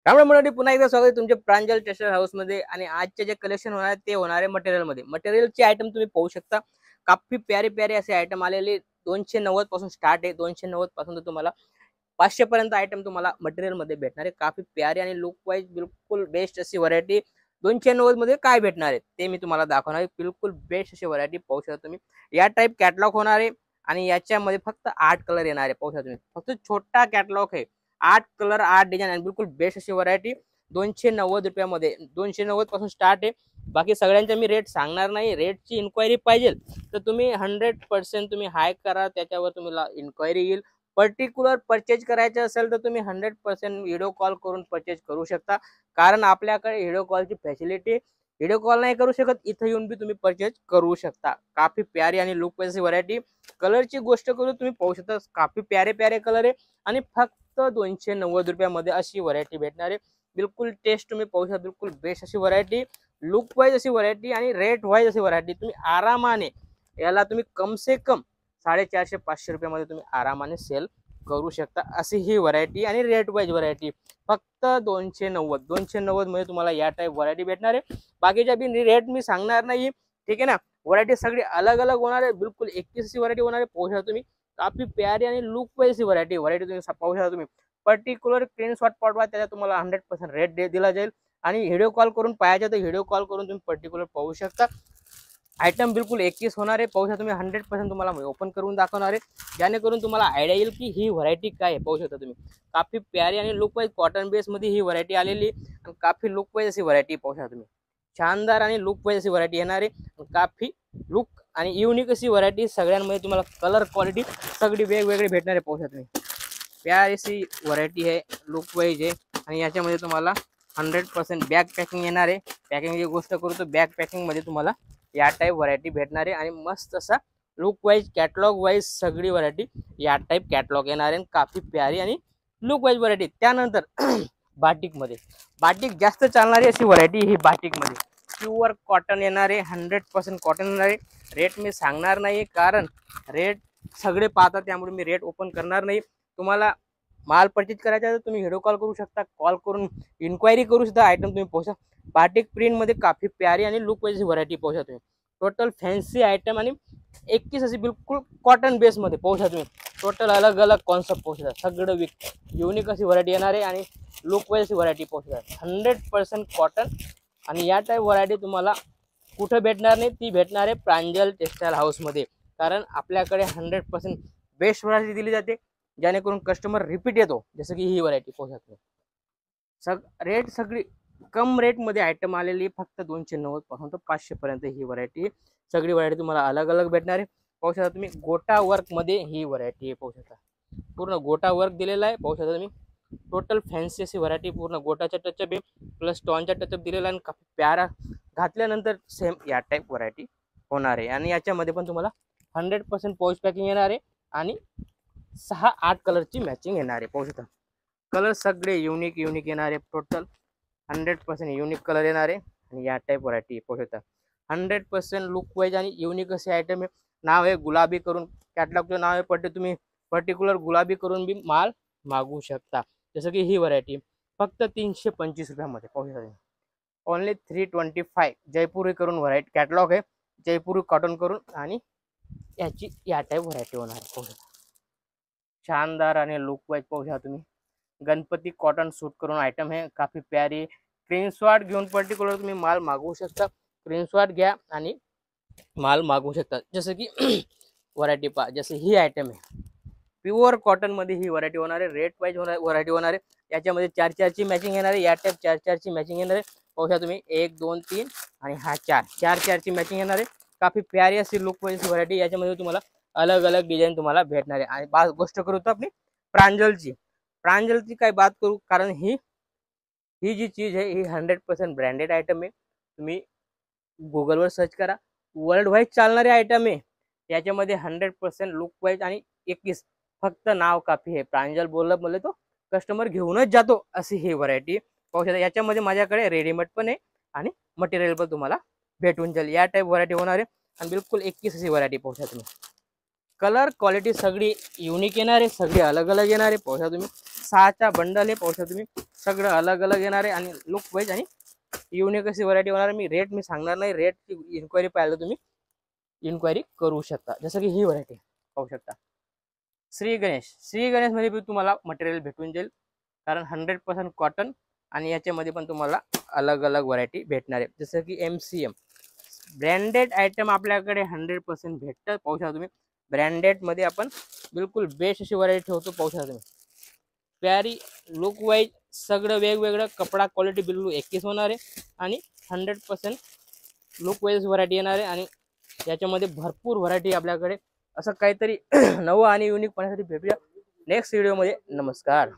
त्यामुळे मंडळी पुन्हा एकदा स्वागत आहे तुमच्या प्रांजल टेक्सटाईल हाऊस मध्ये। आणि आजचे जे कलेक्शन होणार आहे ते होणार आहे मटेरियल मध्ये। मटेरियलचे आयटम तुम्ही पाहू शकता, काफी प्यारे प्यारे असे आयटम आलेले। 290 पासून स्टार्ट आहे, 290 पासून तर तुम्हाला 500 पर्यंत आयटम तुम्हाला मटेरियल मध्ये भेटणार आहे। काफी प्यारे आणि लुक वाईज बिलकुल बेस्ट अशी व्हरायटी 290 मध्ये काय भेटणार आहे ते मी तुम्हाला दाखवणार आहे। बिलकुल बेस्ट अशी व्हरायटी पाहू शकता तुम्ही। या टाइप कॅटलॉग होणार आहे आणि याच्यामध्ये फक्त 8 कलर येणार आहे। पाहू शकता तुम्ही, फक्त छोटा कॅटलॉग आहे, 8 कलर 8 डिझाइन आणि बिलकुल बेस्ट अशी व्हरायटी 290 रुपयामध्ये। 290 पासून स्टार्ट आहे। बाकी सगळ्यांचे मी रेट सांगणार नाही। रेटची इन्क्वायरी पाहिजे तर तुम्ही 100% तुम्ही हाय करा, त्याच्यावर तुम्हाला इन्क्वायरी येईल। पर्टिक्युलर परचेज करायचं असेल तर तुम्ही 100% व्हिडिओ कॉल करून परचेज करू शकता, कारण आपल्याकडे व्हिडिओ कॉलची फॅसिलिटी, व्हिडिओ कॉल नाही करू शकत इथं येऊन बी तुम्ही परचेज करू शकता। काफी प्यारी आणि लुक वाईज व्हरायटी। कलरची गोष्ट करू तुम्ही पाहू शकता, काफी प्यारे प्यारे कलर आहे आणि फक्त 290 रुपयामध्ये अशी व्हरायटी भेटणार आहे। बिलकुल टेस्ट तुम्ही पाहू शकता, बिलकुल बेस्ट अशी व्हरायटी, लुक वाईज अशी व्हरायटी आणि रेट वाईज अशी व्हरायटी। तुम्ही आरामाने याला तुम्ही कम से कम 450-500 रुपयामध्ये तुम्ही आरामाने सेल करू शकता, अशी ही व्हरायटी आणि रेट वाईज व्हरायटी। फक्त 290 मध्ये तुम्हाला या टाइप व्हरायटी भेटणार आहे। बाकीच्या बी रेट मी सांगणार नाही, ठीक आहे ना। व्हरायटी सगळी अलग अलग होणार आहे, बिलकुल 21 व्हरायटी होणार आहे। पाहू शकता तुम्ही, काफी प्यारी आणि लुक वाईज व्हरायटी तुम्ही पाहू शकता तुम्ही। पर्टिक्युलर स्क्रीनशॉट पाठवा, त्याचा तुम्हाला 100% रेट दिला जाईल। आणि व्हिडिओ कॉल करून पाहायचा तर व्हिडिओ कॉल करून तुम्ही पर्टिक्युलर पाहू शकता। आयटम बिलकुल 21 होणार आहे। पाहू शकता तुम्ही, 100% तुम्हाला ओपन करून दाखवणार आहे, जेणेकरून तुम्हाला आयडिया येईल की ही व्हरायटी काय आहे। पाहू शकता तुम्ही, काफी प्यारी आणि लुक वाईज कॉटन बेस मध्ये ही व्हरायटी आलेली आणि काफी लुक वाईज अशी व्हरायटी पाहू शकता तुम्ही। शानदार आणि लुक वाईज अशी व्हरायटी येणार आहे, काफी लुक आणि युनिक अशी व्हरायटी। सगळ्यांमध्ये तुम्हाला कलर क्वालिटी सगळी वेगवेगळी भेटणार आहे। पाहू शकता तुम्ही, प्यारी अशी व्हरायटी आहे, लुक वाईज आहे। आणि याच्यामध्ये तुम्हाला 100% बॅग पॅकिंग येणार आहे। पॅकिंगची गोष्ट करू तर बॅग पॅकिंग मध्ये तुम्हाला या टाइप व्हरायटी भेटणार आहे आणि मस्त असा लुक वाईज कॅटलॉग वाईज सगळी व्हरायटी या टाइप कॅटलॉग येणार आहे। काफी प्यारी आणि लुक वाईज व्हरायटी। त्यानंतर बाटिक मध्ये, बाटिक जास्त चालणारी अशी व्हरायटी ही बाटिक मध्ये प्युअर कॉटन येणार आहे, 100% कॉटन येणार आहे। रेट मी सांगणार नाही, कारण रेट सगळे पाहतात, त्यामुळे मी रेट ओपन करणार नाही। तुम्हाला माल परचेज करायचा तर तुम्ही व्हिडिओ कॉल करू शकता, कॉल करून इन्क्वायरी करू शकता, आयटम तुम्ही पोहोचा। बाटिक प्रिंट मध्ये काफी प्यारी आणि लुक वाईज व्हरायटी पोहोचा तुम्ही। टोटल फॅन्सी आयटम आणि 21 अशी बिलकुल कॉटन बेस मध्ये पोहोचा तुम्ही। टोटल अलग अलग कॉन्सेप्ट पोहोचतात, सगळं युनिक अशी व्हरायटी येणार आहे आणि लुक वाईज व्हरायटी पोहोचतात। 100% कॉटन आणि या टाइप व्हरायटी तुम्हाला कुठं भेटणार नाही, ती भेटणार आहे प्रांजल टेक्सटाईल हाऊस मध्ये। कारण आपल्याकडे 100% बेस्ट व्हरायटी दिली जाते, जेणेकरून कस्टमर रिपीट येतो। जसं की ही व्हरायटी पोहोचत रेट सगळी कम रेट मध्ये आयटम आलेली, फक्त 290 पासून तर 500 पर्यंत ही व्हरायटी। सगळी व्हरायटी तुम्हाला अलग अलग भेटणार आहे। पाहू शकता तुम्ही, गोटा वर्क मध्ये ही व्हरायटी पाहू शकता, पूर्ण गोटा वर्क दिलेला आहे। पाहू शकता तुम्ही, टोटल फॅन्सी अशी व्हरायटी, पूर्ण गोटाचा टचअप आहे प्लस स्टॉनचा टचअप दिलेला आहे। काफी प्यारा घातल्यानंतर सेम या टाइप व्हरायटी होणार आहे। आणि याच्यामध्ये पण तुम्हाला 100% पाऊच पॅकिंग येणार आहे आणि 6-8 कलरची मॅचिंग येणार आहे। पाहू शकता, कलर सगळे युनिक युनिक येणार आहे। टोटल 100% युनिक कलर येणार आहे आणि या टाइप व्हरायटी पाहू शकता। 100% लुक वाईज आणि युनिक असे आयटम आहे। नाव आहे गुलाबी करून, कॅटलॉगचं नाव आहे तुम्ही पर्टिक्युलर गुलाबी करून बी माल मागवू शकता। जसं की ही व्हरायटी फक्त 325 रुपयामध्ये पाहू शकता, ओनली 325। जयपुरी करून व्हरायटी कॅटलॉग आहे, जयपुरी कॉटन करून, आणि याची या टाइप व्हरायटी होणार आहे। पाहू शकता, शानदार आणि लुक वाईज पाहू शकता तुम्ही। गणपती कॉटन सूट करून आयटम है, काफी प्यारी। स्क्रीनशॉट घेऊन पर्टिक्युलर तुम्ही माल मागवू शकता, स्क्रीनशॉट घ्या आणि माल मागवू शकता। जसं की व्हरायटी पहा, जसे ही आयटम आहे प्युअर कॉटन मध्ये ही व्हरायटी होणार आहे। रेट वाईज व्हरायटी होणार आहे। याच्यामध्ये 4-4 ची मॅचिंग येणार आहे, या टाइप 4-4 ची मॅचिंग येणार आहे। पाहू शकता तुम्ही, 1 2 3 आणि हा 4 ची मॅचिंग येणार आहे। काफी प्यारी अशी लुक वाईज व्हरायटी, याच्यामध्ये तुम्हाला अलग अलग डिझाइन तुम्हाला भेटणार आहे। आणि गोष्ट करू तर आपली प्रांजलची, प्रांजलची काय बात करू, कारण ही जी चीज आहे ही 100% ब्रँडेड आयटम आहे। तुम्ही गुगलवर सर्च करा, वर्ल्ड वाईड चालणारे आयटम आहे। याच्यामध्ये 100% लुक वाईज आणि 21 फक्त नाव काफी आहे। प्रांजल बोललं बोलले तो कस्टमर घेऊनच जातो, अशी ही व्हरायटी पाहू शकता। याच्यामध्ये माझ्याकडे रेडीमेड पण आहे आणि मटेरियल पण तुम्हाला भेटून जाईल। या टाइप व्हरायटी होणार आहे आणि बिलकुल 21 अशी व्हरायटी पाहू शकता तुम्ही। कलर क्वालिटी सगळी युनिक येणार आहे, सगळी अलग अलग येणार आहे. पाहू शकता तुम्ही 6चा बंडल आहे. पाहू शकता तुम्ही सगळं अलग अलग येणार आहे आणि लुक वाईज आणि युनिक अशी व्हरायटी होणार. मी सांगणार नाही, रेटची इन्क्वायरी पाहिलं तुम्ही इन्क्वायरी करू शकता. जसं की ही व्हरायटी पाहू शकता श्री गणेश मध्ये पण तुम्हाला मटेरियल भेटून जाईल, कारण 100% कॉटन आणि याच्यामध्ये पण तुम्हाला अलग अलग व्हरायटी भेटणार आहे. जसं की MCM ब्रँडेड आयटम आपल्याकडे 100% भेटतं. पाहू शकता तुम्ही ब्रँडेड मध्ये आपण बिलकुल बेस्ट अशी व्हरायटी ठेवतो. पाहू शकता तुम्ही प्यारी लुक वाईज सगळं वेगवेगळं, कपडा क्वालिटी बिलकुल एकच होणार आहे आणि 100% लुक वाईज व्हरायटी येणार आहे. आणि याच्यामध्ये भरपूर व्हरायटी आपल्याकडे. असं काहीतरी नवं आणि युनिक पणासाठी भेटूया नेक्स्ट व्हिडिओमध्ये. नमस्कार.